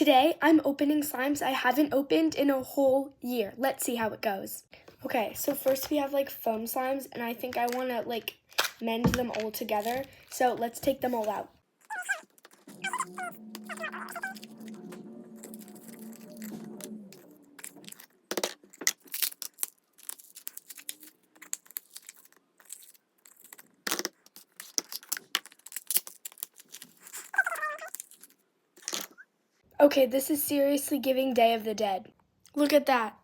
Today, I'm opening slimes I haven't opened in a whole year. Let's see how it goes. Okay, so first we have like foam slimes, and I think I want to like mend them all together. So let's take them all out. Okay, this is seriously giving Day of the Dead. Look at that.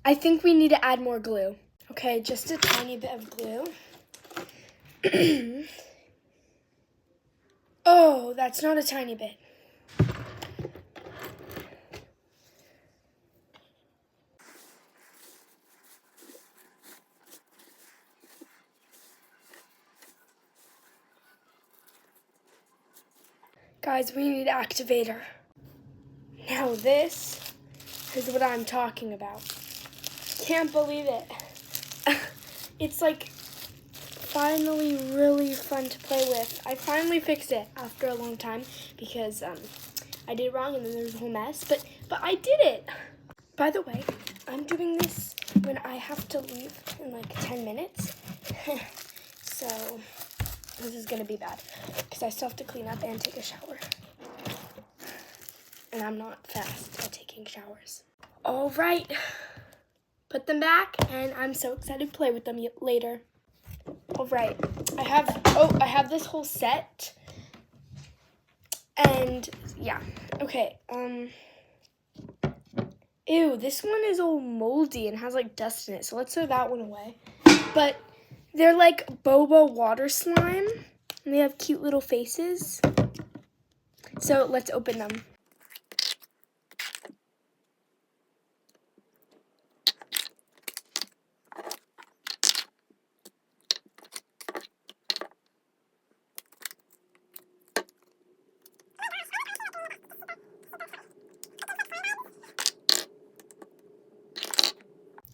I think we need to add more glue. Okay, just a tiny bit of glue. Oh, that's not a tiny bit. Guys, we need activator. Now this is what I'm talking about. Can't believe it. It's like finally really fun to play with. I finally fixed it after a long time because I did it wrong and then there was a whole mess, but I did it. By the way, I'm doing this when I have to leave in like 10 minutes. So this is gonna be bad because I still have to clean up and take a shower. And I'm not fast at taking showers. All right, put them back, and I'm so excited to play with them later. All right, I have this whole set, and yeah, okay, ew, this one is all moldy and has like dust in it, so let's throw that one away. But they're like boba water slime, and they have cute little faces, so let's open them.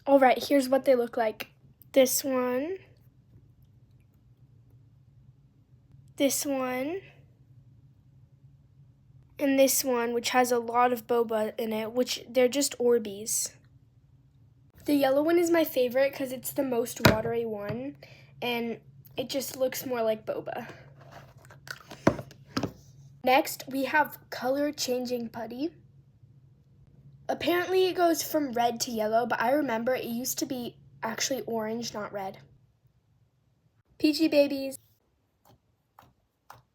All right, here's what they look like. This one, and this one, which has a lot of boba in it, which they're just Orbeez. The yellow one is my favorite because it's the most watery one, and it just looks more like boba. Next, we have color changing putty. Apparently it goes from red to yellow, but I remember it used to be actually orange, not red. Peachy babies.